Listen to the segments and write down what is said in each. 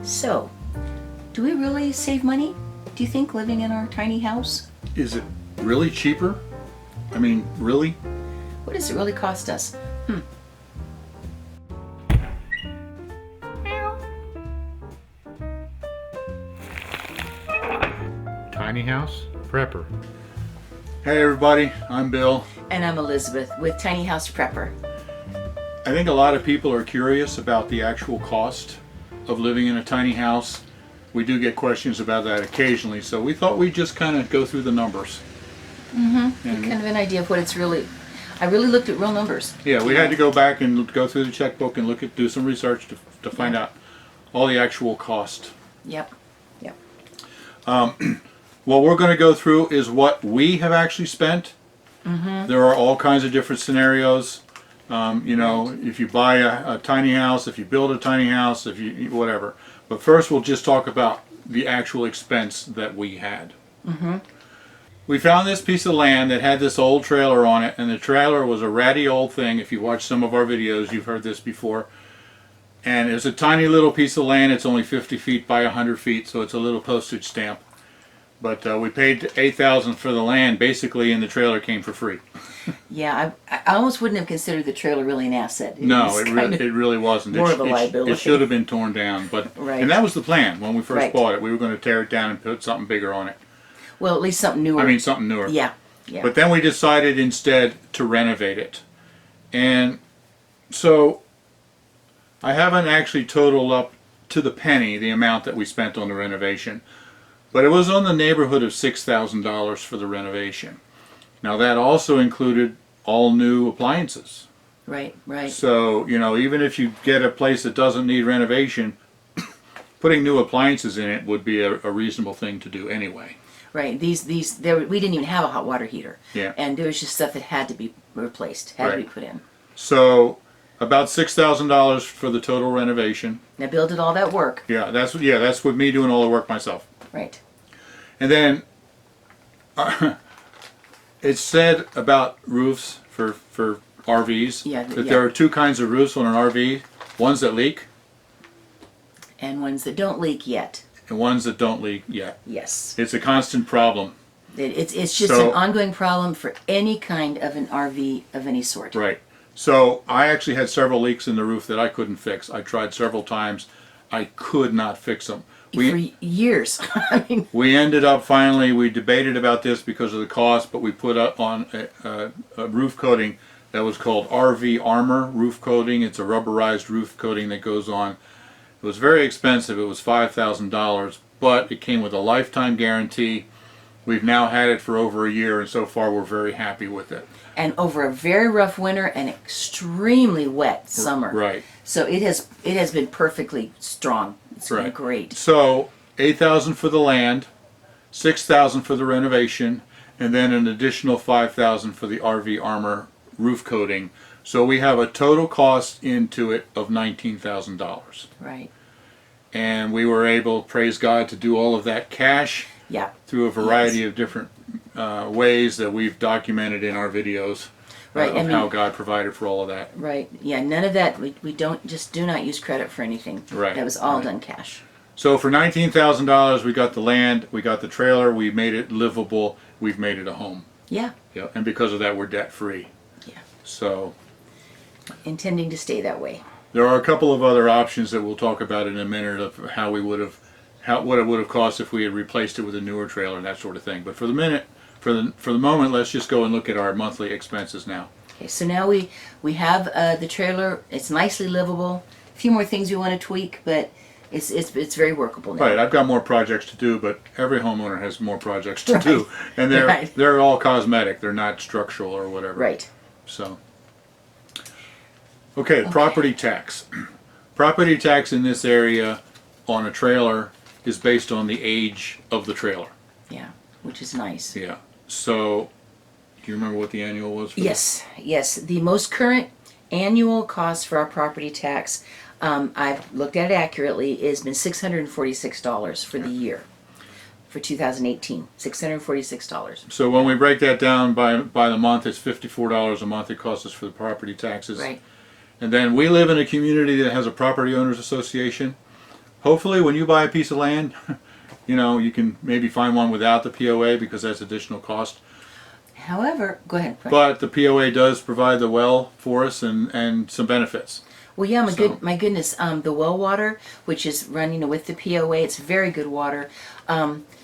So, do we really save money, do you think, living in our tiny house? Is it really cheaper? I mean, really? What does it really cost us? Tiny House Prepper. Hey everybody, I'm Bill. And I'm Elizabeth with Tiny House Prepper. I think a lot of people are curious about the actual cost of living in a tiny house. We do get questions about that occasionally, so we thought we'd just kind of go through the numbers. Mm-hmm. Kind of an idea of what it's really. I really looked at real numbers. Yeah, we had to go back and go through the checkbook and do some research to find out all the actual cost. Yep. What we're going to go through is what we have actually spent. Mm-hmm. There are all kinds of different scenarios. If you buy a tiny house, if you build a tiny house, if you whatever. But first, we'll just talk about the actual expense that we had. Mm-hmm. We found this piece of land that had this old trailer on it, and the trailer was a ratty old thing. If you watch some of our videos, you've heard this before. And it's a tiny little piece of land. It's only 50 feet by 100 feet, so it's a little postage stamp. But we paid $8,000 for the land, basically, and the trailer came for free. Yeah, I almost wouldn't have considered the trailer really an asset. It really wasn't. More of a liability. It should have been torn down, and that was the plan when we first bought it. We were going to tear it down and put something bigger on it. Well, at least something newer. I mean, something newer. Yeah. But then we decided instead to renovate it, and so I haven't actually totaled up to the penny the amount that we spent on the renovation. But it was on the neighborhood of $6,000 for the renovation. Now that also included all new appliances. Right. So, even if you get a place that doesn't need renovation, putting new appliances in it would be a reasonable thing to do anyway. Right. We didn't even have a hot water heater. Yeah. And there was just stuff that had to be replaced, had to be put in. So, about $6,000 for the total renovation. Now, Bill did all that work. Yeah, that's with me doing all the work myself. Right. And then it's said about roofs for RVs that there are two kinds of roofs on an RV, ones that leak and ones that don't leak yet. And ones that don't leak yet. Yes. It's a constant problem. It's just an ongoing problem for any kind of an RV of any sort. Right. So I actually had several leaks in the roof that I couldn't fix. I tried several times. I could not fix them. For years. We ended up finally, we debated about this because of the cost, but we put up on a roof coating that was called RV Armor roof coating. It's a rubberized roof coating that goes on. It was very expensive. It was $5,000, but it came with a lifetime guarantee. We've now had it for over a year, and so far we're very happy with it. And over a very rough winter and extremely wet summer. Right. So it has been perfectly strong. It's been great. So $8,000 for the land, $6,000 for the renovation, and then an additional $5,000 for the RV Armor roof coating. So we have a total cost into it of $19,000. Right. And we were able, praise God, to do all of that cash. Yeah. Through a variety of different ways that we've documented in our videos. Right. Of how God provided for all of that. Right. Yeah. None of that. We do not use credit for anything. Right. That was all done cash. So for $19,000, we got the land, we got the trailer, we made it livable, we've made it a home. Yeah. Yeah. And because of that, we're debt free. Yeah. So. Intending to stay that way. There are a couple of other options that we'll talk about in a minute of how we would have, what it would have cost if we had replaced it with a newer trailer and that sort of thing. But for the moment, let's just go and look at our monthly expenses now. Okay, so now we have the trailer. It's nicely livable. A few more things we want to tweak, but it's very workable now. Right, I've got more projects to do, but every homeowner has more projects to do, and they're all cosmetic. They're not structural or whatever. Right. So. Okay, property tax. Property tax in this area on a trailer is based on the age of the trailer. Yeah, which is nice. Yeah. So, do you remember what the annual was for Yes. The most current annual cost for our property tax, I've looked at it accurately, has been $646 for the year. For 2018, $646. So when we break that down by the month, it's $54 a month it costs us for the property taxes. Right. And then we live in a community that has a property owners association. hopefully when you buy a piece of land, you know, you can maybe find one without the POA because that's additional cost. However, go ahead. But the POA does provide the well for us and some benefits. Well, yeah, So- my goodness, the well water, which is running with the POA, it's very good water.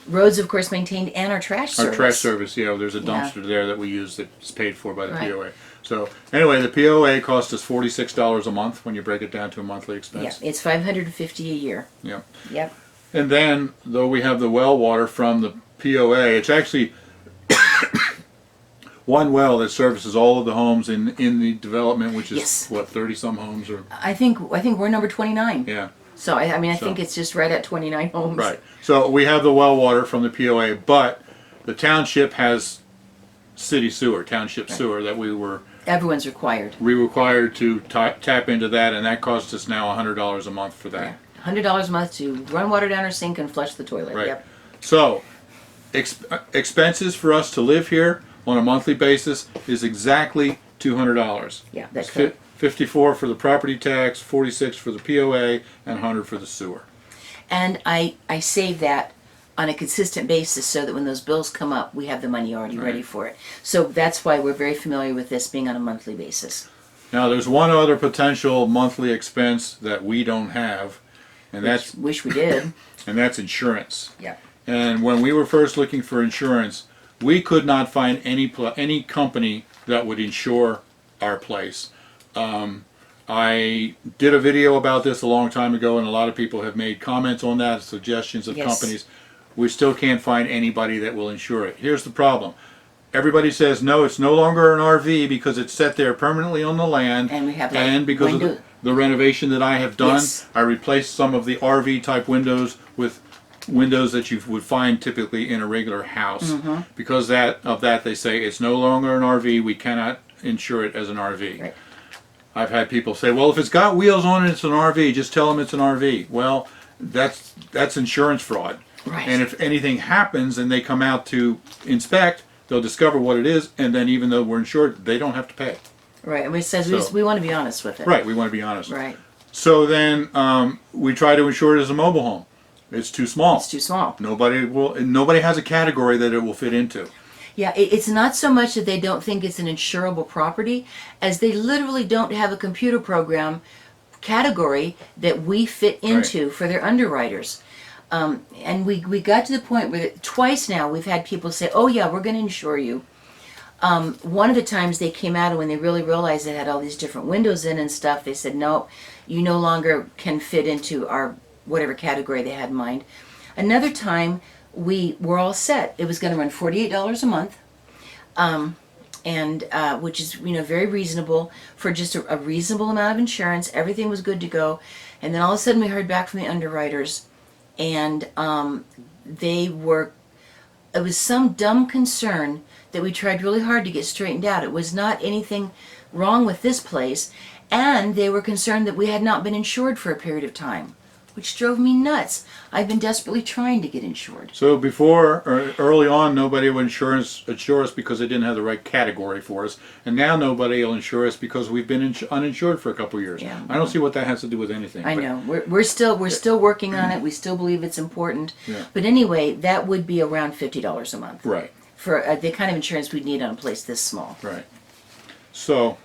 Roads, of course, maintained, and our trash service. Our trash service, yeah, there's a Yeah. dumpster there that we use that's paid for by the Right. POA. So anyway, the POA costs us $46 a month when you break it down to a monthly Yeah, expense. it's $550 a year. Yeah. Yep. And then, though we have the well water from the POA, it's actually one well that services all of the homes in the development, which is Yes. what, 30 some homes or I think we're number 29. yeah. So I mean I So- think it's just right at 29 homes. Right. So we have the well water from the POA, but the township has city sewer, township sewer that Everyone's required. we required to tap into that, and that costs us now $100 a month for that. Yeah. $100 a month to run water down our sink and flush the toilet. Right. Yep. So expenses for us to live here on a monthly basis is exactly $200. Yeah, that's It's correct. 54 for the property tax, 46 for the POA, and 100 for the sewer. And I save that on a consistent basis so that when those bills come up, we have the money already ready for it. So that's why we're very familiar with this being on a monthly basis. Now, there's one other potential monthly expense that we don't have, and that's Wish we did. insurance. Yeah. And when we were first looking for insurance, we could not find any company that would insure our place. I did a video about this a long time ago, and a lot of people have made comments on that, suggestions of Yes. companies. We still can't find anybody that will insure it. Here's the problem. Everybody says, no, it's no longer an RV because it's set there permanently on the land. And we have, like, and because of window- the renovation that I have done, Yes. I replaced some of the RV type windows with windows that you would find typically in a regular house. Mm-hmm. Because of that, they say it's no longer an RV. We cannot insure it as an RV. Right. I've had people say, well, if it's got wheels on it, it's an RV. Just tell them it's an RV. Well, that's insurance fraud. Right. And if anything happens and they come out to inspect, they'll discover what it is, and then even though we're insured, they don't have to pay. Right. And we says So- we want to be honest with it. Right, we want to be honest. Right. So then we try to insure it as a mobile home. It's too small. It's too small. Nobody has a category that it will fit into. Yeah, it's not so much that they don't think it's an insurable property as they literally don't have a computer program category that we fit into for their underwriters. And we got to the point where twice now we've had people say, oh yeah, we're going to insure you. One of the times they came out and when they really realized it had all these different windows in and stuff, they said, no, you no longer can fit into our whatever category they had in mind. Another time we were all set. It was going to run $48 a month, and which is very reasonable for just a reasonable amount of insurance. Everything was good to go, and then all of a sudden we heard back from the underwriters, and it was some dumb concern that we tried really hard to get straightened out. It was not anything wrong with this place, and they were concerned that we had not been insured for a period of time, which drove me nuts. I've been desperately trying to get insured. So before, or early on, nobody would insure us because they didn't have the right category for us. And now nobody will insure us because we've been uninsured for a couple of years. Yeah. I don't see what that has to do with anything. I but- know we're still working on it. We still believe it's important. Yeah. But anyway, that would be around $50 a month Right, for the kind of insurance we'd need on a place this small. right. So,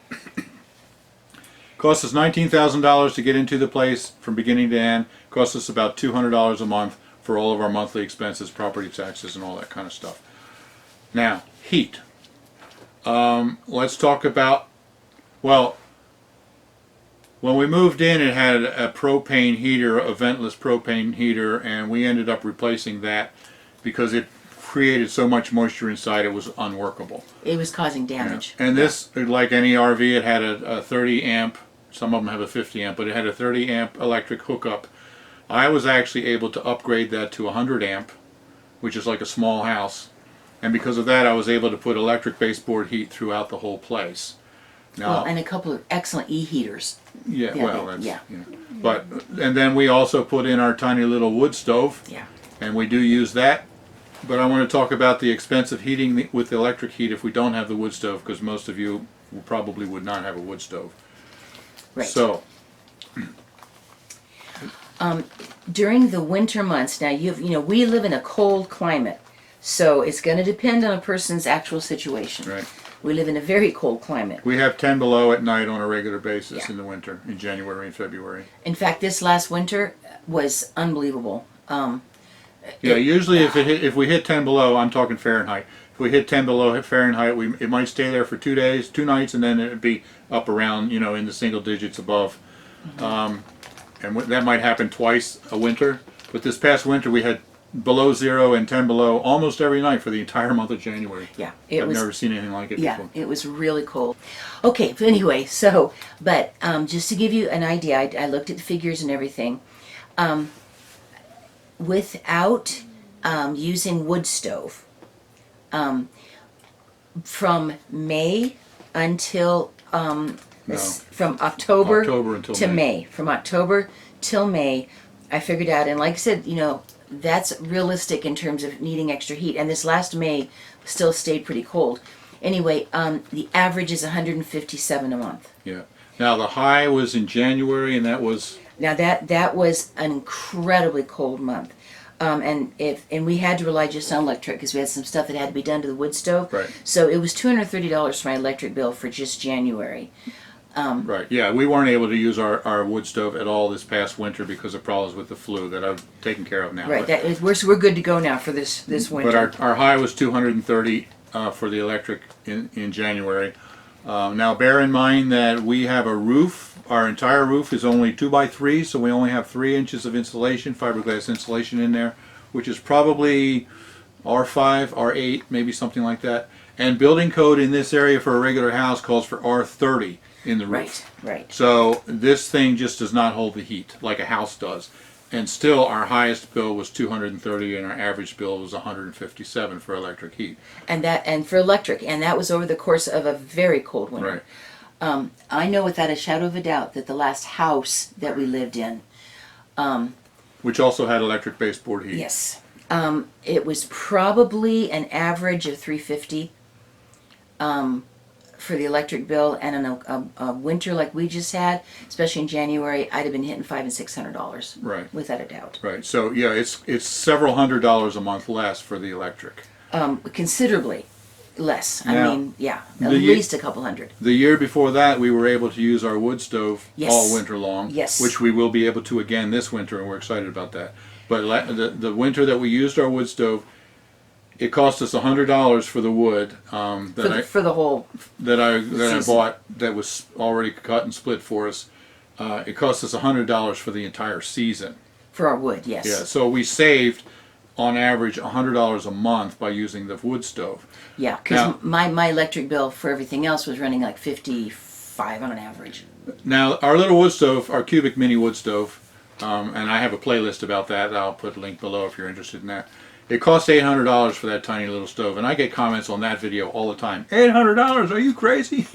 cost us $19,000 to get into the place from beginning to end. Cost us about $200 a month for all of our monthly expenses, property taxes, and all that kind of stuff. Now, heat. Let's talk about, well, when we moved in, it had a propane heater, a ventless propane heater, and we ended up replacing that because it created so much moisture inside it was unworkable. It was causing damage. And this, like any RV, it had a 30 amp, some of them have a 50 amp, but it had a 30 amp electric hookup. I was actually able to upgrade that to 100 amp, which is like a small house. And because of that, I was able to put electric baseboard heat throughout the whole place. Now, Well, and a couple of excellent e-heaters. yeah, yeah, well, that's, yeah. But, and then we also put in our tiny little wood stove, Yeah. and we do use that. But I want to talk about the expense of heating with electric heat if we don't have the wood stove, because most of you probably would not have a wood stove. Right. So, During the winter months, now we live in a cold climate, so it's going to depend on a person's actual situation. Right. We live in a very cold climate. We have 10 below at night on a regular basis Yeah. in the winter, in January and February. In fact, this last winter was unbelievable. Usually if we hit 10 below, I'm talking Fahrenheit. If we hit 10 below Fahrenheit, it might stay there for 2 days, 2 nights, and then it'd be up around, in the single digits above. And that might happen twice a winter. But this past winter, we had below 0 and 10 below almost every night for the entire month of January. Yeah, I've never seen anything like it before. It was really cold. Okay, but anyway, but just to give you an idea, I looked at the figures and everything. Without using wood stove, from May until from October until to May. May, from October till May, I figured out, and like I said, that's realistic in terms of needing extra heat. And this last May still stayed pretty cold. Anyway, the average is 157 a month. Yeah. Now the high was in January, and that was Now that was an incredibly cold month, and we had to rely just on electric because we had some stuff that had to be done to the wood stove. Right. So it was $230 for my electric bill for just January. right. Yeah, we weren't able to use our wood stove at all this past winter because of problems with the flu that I've taken care of now. Right. But, We're good to go now for this winter. but our high was 230 for the electric in January. Now bear in mind that we have a roof. Our entire roof is only 2x3, so we only have 3 inches of insulation, fiberglass insulation in there, which is probably R5, R8, maybe something like that. And building code in this area for a regular house calls for R30 in the roof. Right. So this thing just does not hold the heat like a house does. And still our highest bill was 230 and our average bill was 157 for electric heat. And for electric, and that was over the course of a very cold winter. Right. I know without a shadow of a doubt that the last house that we lived in, Which also had electric baseboard heat. yes, it was probably an average of $350 for the electric bill, and in a winter like we just had, especially in January, I'd have been hitting $500 and $600. Right. Without a doubt. Right. So yeah, it's several $100s a month less for the electric. Considerably less. Now, I mean, yeah, at the ye- least a couple hundred. The year before that, we were able to use our wood stove Yes. all winter long. Yes. Which we will be able to again this winter, and we're excited about that. But the winter that we used our wood stove, it cost us $100 for the wood For the whole, that I season. bought that was already cut and split for us. It cost us $100 for the entire season. for our wood, yes. Yeah. So we saved on average $100 a month by using the wood stove. Yeah, because my electric bill for everything else was running like 55 on an average. Now, our little wood stove, our cubic mini wood stove, and I have a playlist about that. I'll put a link below if you're interested in that. It costs $800 for that tiny little stove, and I get comments on that video all the time. $800? Are you crazy?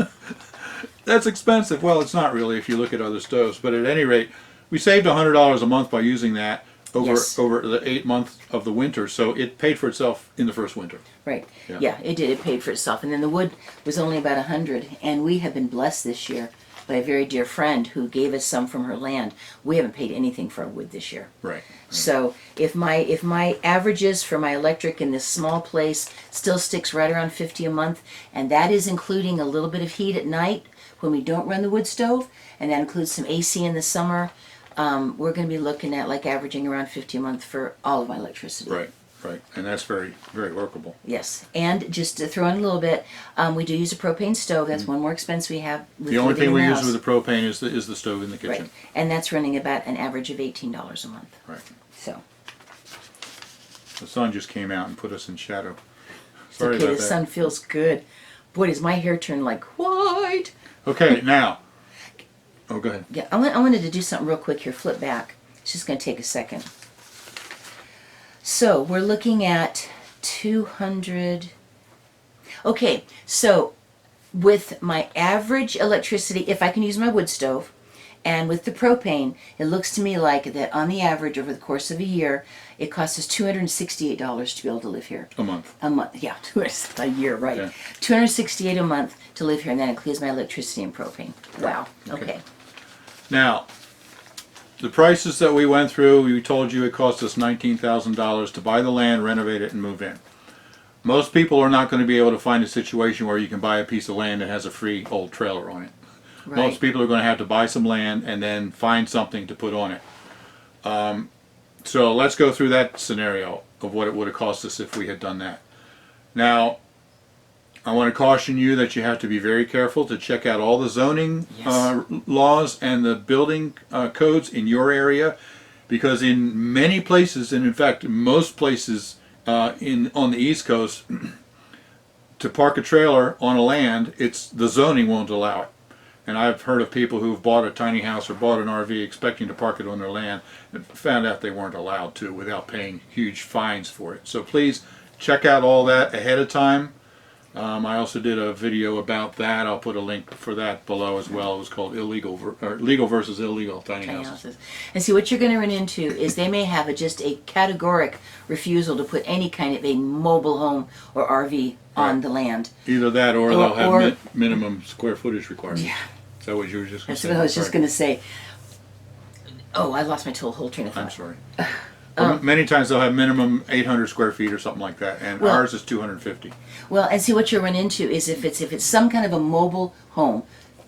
That's expensive. Well, it's not really if you look at other stoves, but at any rate, we saved $100 a month by using that over the 8 months of the winter, so it paid for itself in the first winter. Right. Yeah. Yeah, it did. It paid for itself. And then the wood was only about 100, and we have been blessed this year by a very dear friend who gave us some from her land. We haven't paid anything for our wood this year. Right. So if my averages for my electric in this small place still sticks right around 50 a month, and that is including a little bit of heat at night when we don't run the wood stove, and that includes some AC in the summer, we're going to be looking at like averaging around 50 a month for all of my electricity. Right. Right. And that's very, very workable. Yes, and just to throw in a little bit, we do use a propane stove. That's one more expense we have. With The only living thing in we the use house. with the propane is the stove in the kitchen. Right, and that's running about an average of $18 a month. Right. So The sun just came out and put us in shadow. it's Sorry okay. about The that. sun feels good. Boy, does my hair turn like white. Okay, now. Oh, go ahead. Yeah, I wanted to do something real quick here. Flip back. It's just going to take a second. So we're looking at 200. Okay, so with my average electricity, if I can use my wood stove, and with the propane, it looks to me like that on the average over the course of a year, it costs us $268 to be able to live here. A month. A month, yeah, a year, right? Yeah. $268 a month to live here, and that includes my electricity and propane. Wow. Okay. Now, the prices that we went through, we told you it cost us $19,000 to buy the land, renovate it, and move in. Most people are not going to be able to find a situation where you can buy a piece of land that has a free old trailer on it. Right. Most people are going to have to buy some land and then find something to put on it. So let's go through that scenario of what it would have cost us if we had done that. Now, I want to caution you that you have to be very careful to check out all the zoning laws and the building codes in your area, because in many places, and in fact most places on the East Coast, to park a trailer on a land, the zoning won't allow it. And I've heard of people who've bought a tiny house or bought an RV expecting to park it on their land and found out they weren't allowed to without paying huge fines for it. So please check out all that ahead of time. I also did a video about that. I'll put a link for that below as well. It was called Legal versus Illegal Tiny Houses. And see, what you're going to run into is they may have just a categoric refusal to put any kind of a mobile home or RV on the land. Either that or they'll have minimum square footage requirements. Yeah. Is that what you were just going to say? That's what I was just going to say. Oh, I lost my whole train of thought. I'm sorry. Many times they'll have minimum 800 square feet or something like that, and ours is 250. Well, and see, what you'll run into is if it's some kind of a mobile home,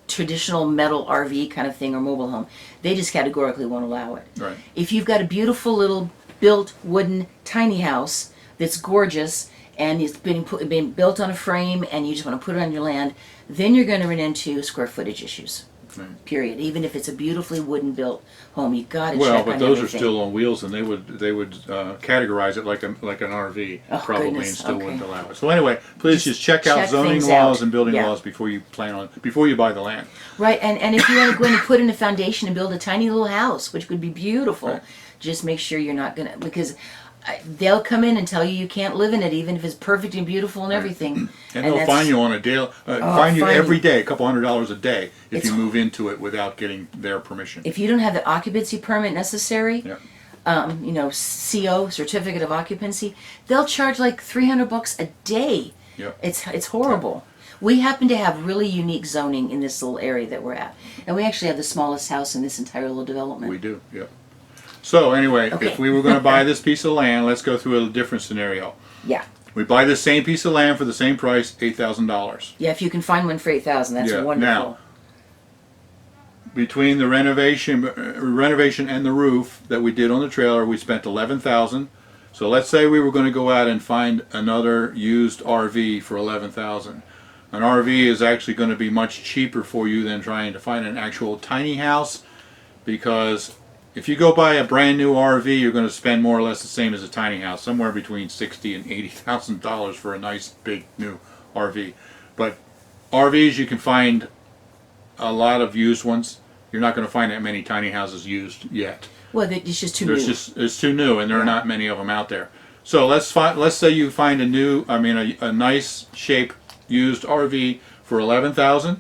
traditional metal RV kind of thing or mobile home, they just categorically won't allow it. Right. If you've got a beautiful little built wooden tiny house that's gorgeous and it's been built on a frame and you just want to put it on your land, then you're going to run into square footage issues. Right. Period. Even if it's a beautifully wooden built home, you got to check Well, on but those everything. are still on wheels, and they would categorize it like an RV probably, goodness, and still okay. wouldn't allow it. So anyway, please just check out check zoning things laws out. and building Yeah. laws before you buy the land. Right, and if you want to go in and put in a foundation and build a tiny little house, which would be beautiful, Right. just make sure you're not gonna, because they'll come in and tell you can't live in it, even if it's perfect and beautiful and everything. And they'll fine you on a day, fine you fine every you. day, a couple $100 a day if It's- you move into it without getting their permission. If you don't have the occupancy permit necessary, Yeah. CO, certificate of occupancy, they'll charge like $300 a day. Yep. It's horrible. We happen to have really unique zoning in this little area that we're at, and we actually have the smallest house in this entire little development. We do, yep. So anyway, Okay. if we were going to buy this piece of land, let's go through a different scenario. Yeah, We buy the same piece of land for the same price, $8,000. yeah. If you can find one for 8,000, that's Yeah, wonderful. now, between the renovation and the roof that we did on the trailer, we spent $11,000. So let's say we were going to go out and find another used RV for $11,000. An RV is actually going to be much cheaper for you than trying to find an actual tiny house, because if you go buy a brand new RV, you're going to spend more or less the same as a tiny house, somewhere between $60,000 and $80,000 for a nice big new RV. But RVs, you can find a lot of used ones. You're not going to find that many tiny houses used yet. Well, it's just too new. It's too new, and there are not many of them out there. So let's say you find a nice shape used RV for $11,000,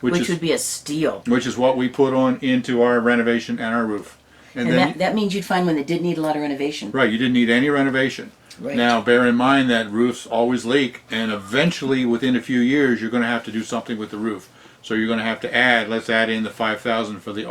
which would be a steal. which is what we put on into our renovation and our roof. And then that means you'd find one that didn't need a lot of renovation. right, you didn't need any renovation. Right. Now, bear in mind that roofs always leak, and eventually, within a few years, you're going to have to do something with the roof. So you're going to have to add. Let's add in the $5,000 for the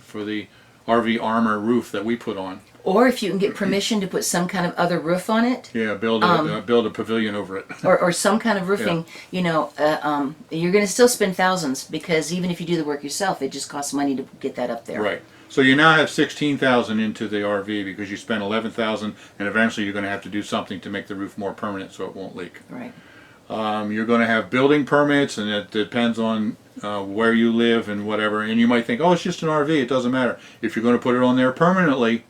for the RV armor roof that we put on. Or if you can get permission to put some kind of other roof on it, Yeah, build a pavilion over it. or some kind of roofing, you're going to still spend thousands, because even if you do the work yourself, it just costs money to get that up there. Right. So you now have $16,000 into the RV because you spent $11,000, and eventually you're going to have to do something to make the roof more permanent so it won't leak. Right. You're going to have building permits, and it depends on where you live and whatever. And you might think, oh, it's just an RV, it doesn't matter. If you're going to put it on there permanently,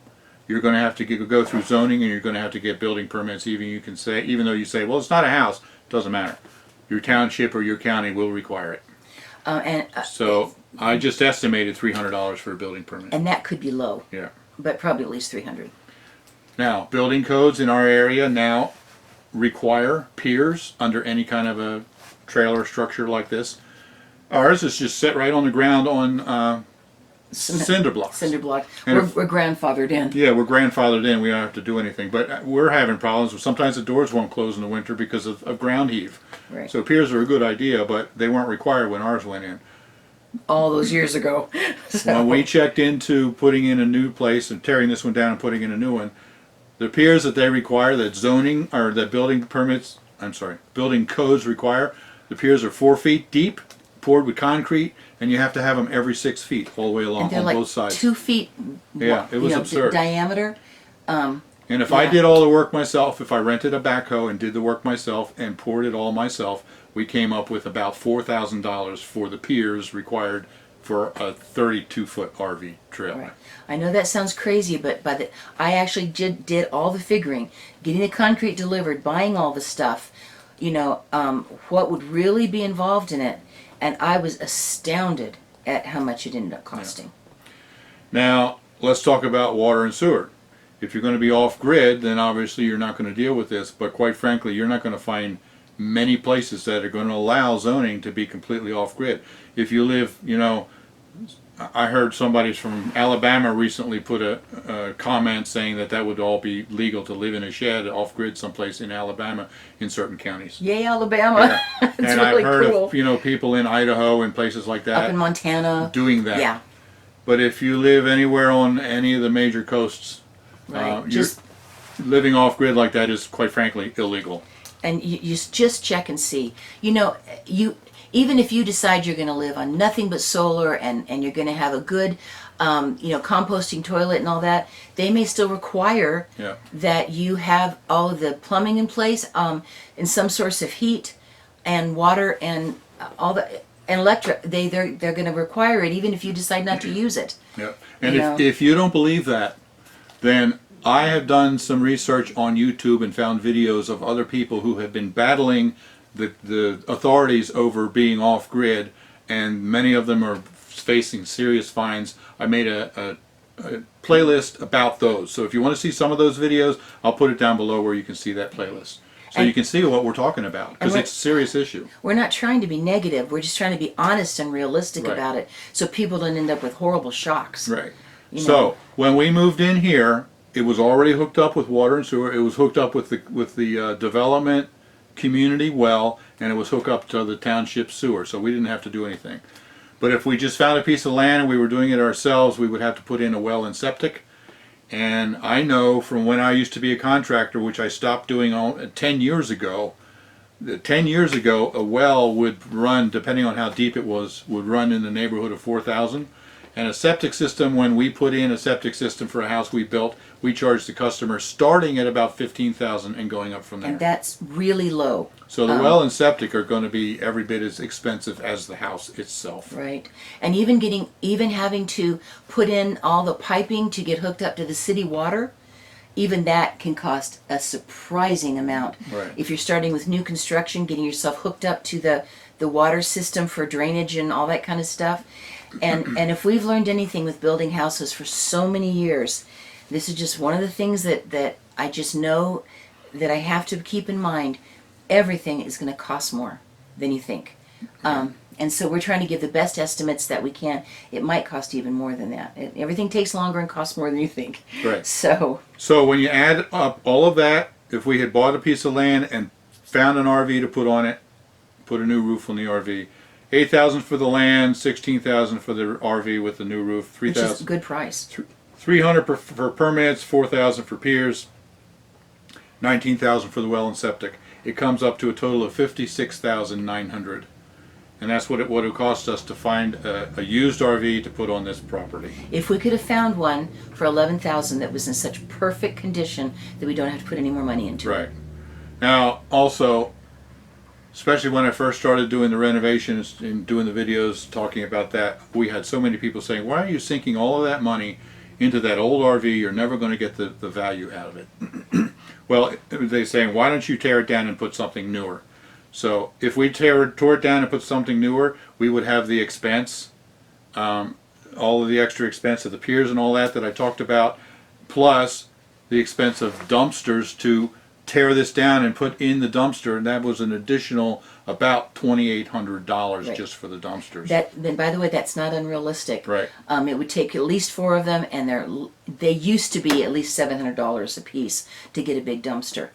you're going to have to go through zoning, and you're going to have to get building permits. Even though you say, well, it's not a house, it doesn't matter. Your township or your county will require it. So I just estimated $300 for a building permit. And that could be low, Yeah. but probably at least 300. Now, building codes in our area now require piers under any kind of a trailer structure like this. Ours is just set right on the ground on cinder blocks. Cinder block. And We're grandfathered in. Yeah, we're grandfathered in. We don't have to do anything. But we're having problems. Sometimes the doors won't close in the winter because of ground heave. Right. So piers are a good idea, but they weren't required when ours went in. all those years ago. So, When we checked into putting in a new place and tearing this one down and putting in a new one, it appears that they require that zoning or that building codes require. The piers are 4 feet deep, poured with concrete, and you have to have them every 6 feet all the way along and they're on like both sides. 2 feet. Yeah, it was absurd. Diameter. And if I Yeah. did all the work myself, if I rented a backhoe and did the work myself and poured it all myself, we came up with about $4,000 for the piers required for a 32-foot RV trip. Right. I know that sounds crazy, but I actually did all the figuring, getting the concrete delivered, buying all the stuff, what would really be involved in it, and I was astounded at how much it ended up costing. Now, let's talk about water and sewer. If you're going to be off-grid, then obviously you're not going to deal with this, but quite frankly, you're not going to find many places that are going to allow zoning to be completely off-grid. If you live, I heard somebody from Alabama recently put a comment saying that would all be legal to live in a shed off-grid someplace in Alabama in certain counties. Yay, Alabama! Yeah. It's And really I've heard cool. of people in Idaho and places like Up in that Montana. doing that. Yeah, But if you live anywhere on any of the major coasts, right. living off-grid like that is quite frankly illegal. And you just check and see. Even if you decide you're going to live on nothing but solar and you're going to have a good, composting toilet and all that, they may still require Yeah. that you have all of the plumbing in place, and some source of heat and water and all the and electric. They're going to require it even if you decide not to use it. Yeah. And You know. if you don't believe that, then I have done some research on YouTube and found videos of other people who have been battling the authorities over being off-grid, and many of them are facing serious fines. I made a playlist about those. So if you want to see some of those videos, I'll put it down below where you can see that playlist. So you can see what we're talking about, because it's a serious issue. We're not trying to be negative. We're just trying to be honest and realistic Right. about it, so people don't end up with horrible shocks. Right. You know. So when we moved in here, it was already hooked up with water and sewer. It was hooked up with the development community well, and it was hooked up to the township sewer. So we didn't have to do anything. But if we just found a piece of land and we were doing it ourselves, we would have to put in a well and septic. And I know from when I used to be a contractor, which I stopped doing 10 years ago, 10 years ago, a well would run, depending on how deep it was, would run in the neighborhood of 4,000. And a septic system, when we put in a septic system for a house we built, we charged the customer starting at about 15,000 and going up from there. And that's really low. So the well and septic are going to be every bit as expensive as the house itself. Right. And even having to put in all the piping to get hooked up to the city water, even that can cost a surprising amount. Right. If you're starting with new construction, getting yourself hooked up to the water system for drainage and all that kind of stuff. And if we've learned anything with building houses for so many years, this is just one of the things that I just know that I have to keep in mind. Everything is going to cost more than you think. And so we're trying to give the best estimates that we can. It might cost even more than that. Everything takes longer and costs more than you think. Right. So when you add up all of that, if we had bought a piece of land and found an RV to put on it, put a new roof on the RV, $8,000 for the land, $16,000 for the RV with the new roof, which is a $3,000. good price. $300 for permits, $4,000 for piers, $19,000 for the well and septic. It comes up to a total of $56,900, and that's what it would have cost us to find a used RV to put on this property. If we could have found one for $11,000 that was in such perfect condition that we don't have to put any more money into it. Right. Now, also, especially when I first started doing the renovations and doing the videos talking about that, we had so many people saying, why are you sinking all of that money into that old RV? You're never going to get the value out of it. Well, they're saying, why don't you tear it down and put something newer? So if we tore it down and put something newer, we would have the expense, all of the extra expense of the piers and all that I talked about, plus the expense of dumpsters to tear this down and put in the dumpster, and that was an additional about $2,800 Right. just for the dumpsters. Then, by the way, that's not unrealistic. Right. It would take at least 4 of them, and they used to be at least $700 a piece to get a big dumpster.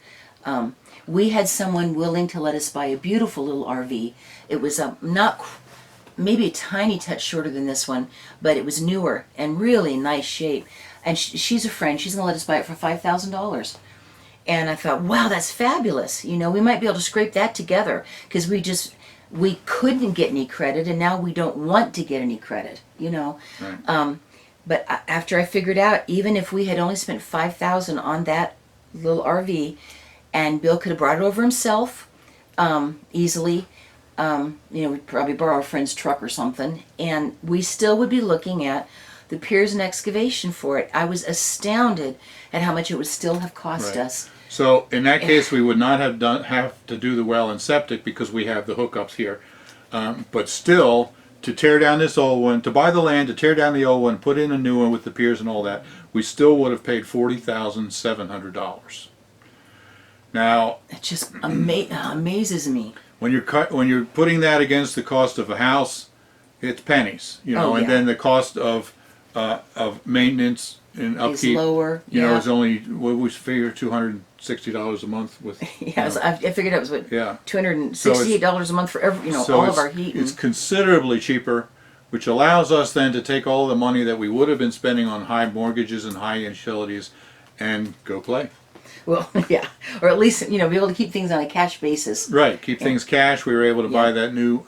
We had someone willing to let us buy a beautiful little RV. It was not maybe a tiny touch shorter than this one, but it was newer and really nice shape. And she's a friend. She's going to let us buy it for $5,000. And I thought, wow, that's fabulous. You know, we might be able to scrape that together because we couldn't get any credit, and now we don't want to get any credit, you know. Right. But after I figured out, even if we had only spent $5,000 on that little RV, and Bill could have brought it over himself easily, you know, we'd probably borrow a friend's truck or something, and we still would be looking at the piers and excavation for it. I was astounded at how much it would still have cost Right. us. So in that case, we would not have to do the well and septic because we have the hookups here. But still, to tear down this old one, to buy the land, to tear down the old one, put in a new one with the piers and all that, we still would have paid $40,700. Now, It just amazes me. when you're putting that against the cost of a house, it's pennies, you know, Oh, and yeah. then the cost of maintenance and Is upkeep, lower. you know, Yeah. is only what we figure $260 a month with. Yeah, I figured it was what, Yeah. $268 a month for every, you know, all of our heat. It's considerably cheaper, which allows us then to take all the money that we would have been spending on high mortgages and high utilities and go play. Well, yeah, or at least, you know, be able to keep things on a cash basis. Right, keep things cash. We were able to buy Yeah. that new,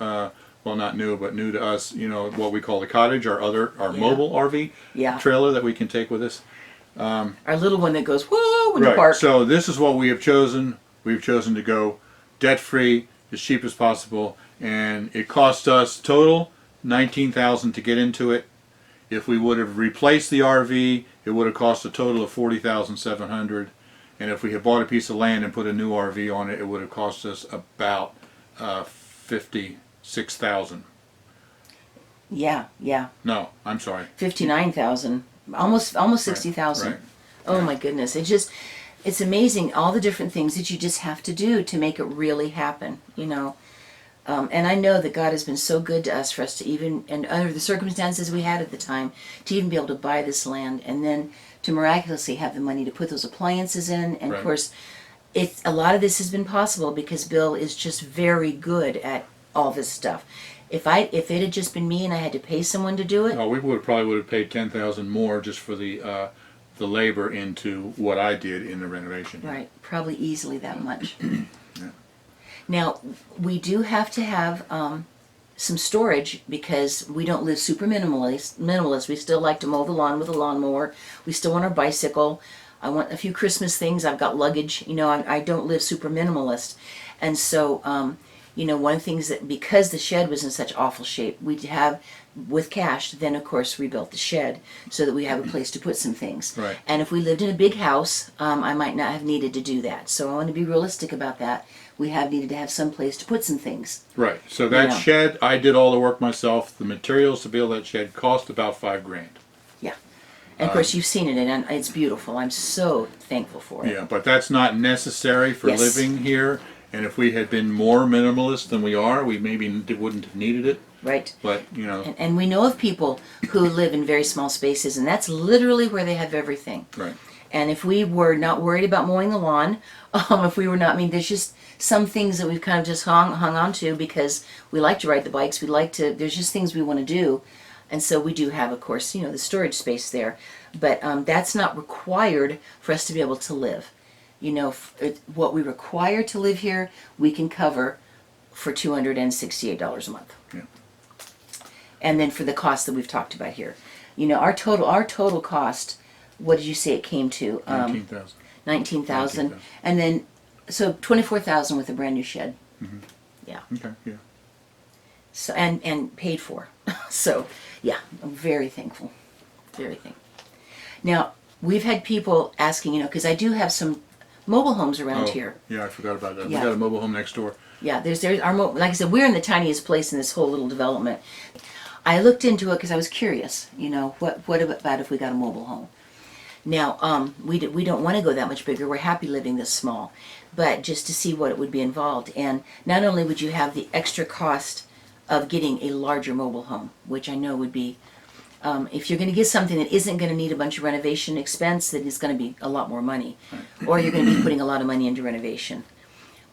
well, not new, but new to us, you know, what we call the cottage, our Yeah. mobile RV Yeah. trailer that we can take with us. Our little one that goes, whoa, when you Right, park. so this is what we have chosen. We've chosen to go debt-free, as cheap as possible, and it cost us total $19,000 to get into it. If we would have replaced the RV, it would have cost a total of $40,700. And if we had bought a piece of land and put a new RV on it, it would have cost us about $56,000. Yeah, yeah, No, I'm sorry. 59,000, almost 60,000. Right. Oh my goodness, it's amazing all the different things that you just have to do to make it really happen, you know. And I know that God has been so good to us for us to even, and under the circumstances we had at the time, to even be able to buy this land and then to miraculously have the money to put those appliances in. And Right. of course, a lot of this has been possible because Bill is just very good at all this stuff. If it had just been me and I had to pay someone to do it, Oh, we probably would have paid $10,000 more just for the labor into what I did in the renovation. right, probably easily that much. Now, we do have to have some storage because we don't live super minimalist. We still like to mow the lawn with a lawnmower. We still want our bicycle. I want a few Christmas things. I've got luggage. You know, I don't live super minimalist. And so, you know, one of the things that, because the shed was in such awful shape, we'd have, with cash, then of course rebuilt the shed so that we have a place to put some things. Right. And if we lived in a big house, I might not have needed to do that. So I want to be realistic about that. We have needed to have some place to put some things. Right. So that Yeah. shed, I did all the work myself. The materials to build that shed cost about $5,000. Yeah. And of course, you've seen it, and it's beautiful. I'm so thankful for it. Yeah, but that's not necessary for Yes. living here. And if we had been more minimalist than we are, we maybe wouldn't have needed it. Right. But, you know, And we know of people who live in very small spaces, and that's literally where they have everything. right. And if we were not worried about mowing the lawn, if we were not, I mean, there's just some things that we've kind of just hung on to because we like to ride the bikes. We like to, there's just things we want to do. And so we do have, of course, you know, the storage space there. But that's not required for us to be able to live. You know, what we require to live here, we can cover for $268 a month. Yeah. And then for the cost that we've talked about here. You know, our total cost, what did you say it came to? 19,000. 19,000. 19,000. And then, so 24,000 with a brand new shed. Yeah. Okay, yeah. So, and paid for. So, yeah, I'm very thankful. Very thankful. Now, we've had people asking, you know, because I do have some mobile homes around here. Yeah, I forgot about that. Yeah. We got a mobile home next door. Yeah, there's our like I said, we're in the tiniest place in this whole little development. I looked into it because I was curious. You know, what about if we got a mobile home? Now, we don't want to go that much bigger. We're happy living this small, but just to see what it would be involved. And not only would you have the extra cost of getting a larger mobile home, which I know would be, if you're going to get something that isn't going to need a bunch of renovation expense, then it's going to be a lot more money, or you're going to be putting a lot of money into renovation.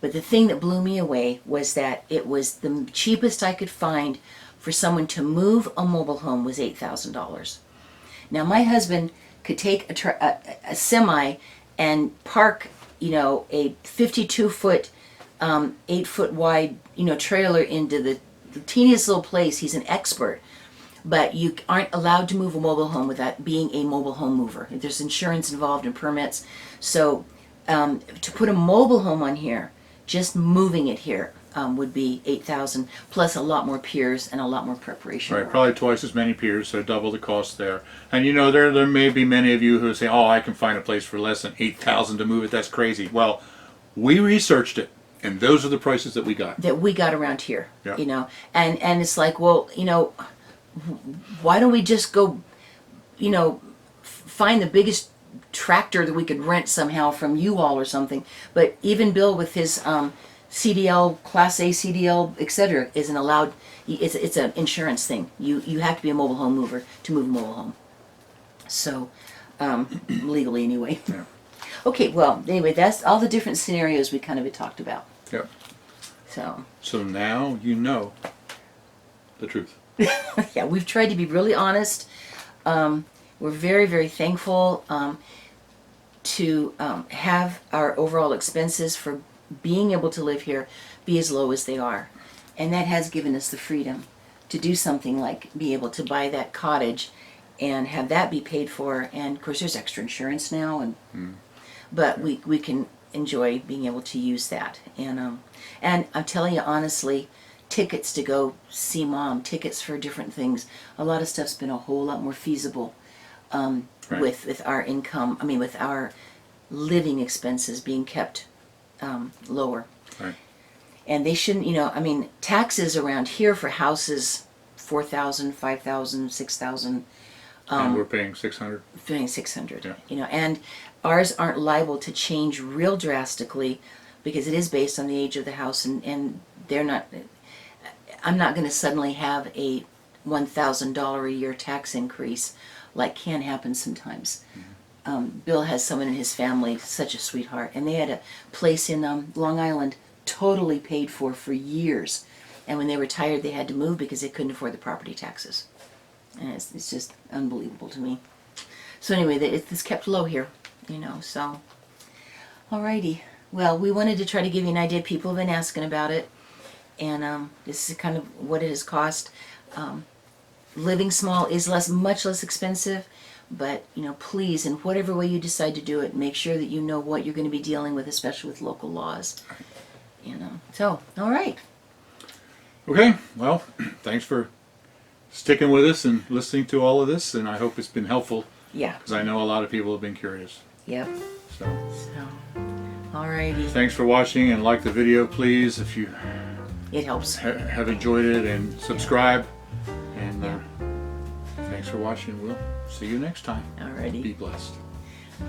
But the thing that blew me away was that it was the cheapest I could find for someone to move a mobile home was $8,000. Now my husband could take a semi and park, a 52-foot, 8-foot wide, trailer into the teeniest little place. He's an expert. But you aren't allowed to move a mobile home without being a mobile home mover. There's insurance involved and permits. So to put a mobile home on here, just moving it here would be $8,000 plus a lot more piers and a lot more preparation. Right, work. probably twice as many piers, so double the cost there. And there may be many of you who say, "Oh, I can find a place for less than $8,000 to move it. That's crazy." Well, we researched it, and those are the prices that we got. That we got around here. Yeah. And it's like, well, why don't we just go, find the biggest tractor that we could rent somehow from you all or something. But even Bill with his CDL, Class A CDL, etc., isn't allowed. It's an insurance thing. You have to be a mobile home mover to move a mobile home. So, legally anyway. Yeah. Okay, well, anyway, that's all the different scenarios we kind of had talked about. Yep. So now you know the truth. yeah, we've tried to be really honest. We're very, very thankful to have our overall expenses for being able to live here be as low as they are. And that has given us the freedom to do something like be able to buy that cottage and have that be paid for. And of course there's extra insurance now, but we can enjoy being able to use that. And I'm telling you honestly, tickets to go see Mom, tickets for different things, a lot of stuff's been a whole lot more feasible Right. with our income, with our living expenses being kept lower. Right. And they shouldn't, taxes around here for houses, $4,000, $5,000, $6,000. And we're paying $600. Paying $600. Yeah. And ours aren't liable to change real drastically because it is based on the age of the house, and they're not. I'm not going to suddenly have a $1,000 a year tax increase like can happen sometimes. Bill has someone in his family, such a sweetheart, and they had a place in Long Island totally paid for years. And when they retired, they had to move because they couldn't afford the property taxes. And it's just unbelievable to me. So anyway, it's kept low here, so. Alrighty. Well, we wanted to try to give you an idea. People have been asking about it. And this is kind of what it has cost. Living small is much less expensive, but please, in whatever way you decide to do it, make sure that you know what you're going to be dealing with, especially with local laws. So all right. Okay, well, thanks for sticking with us and listening to all of this, and I hope it's been helpful. Yeah. Because I know a lot of people have been curious. Yep. So, alrighty. thanks for watching, and like the video, please, if you It helps. have enjoyed it, and subscribe. And thanks for watching. We'll see you next time. Be Alrighty. blessed.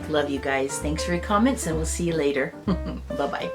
Love you guys. Thanks for your comments, and we'll see you later. Bye-bye.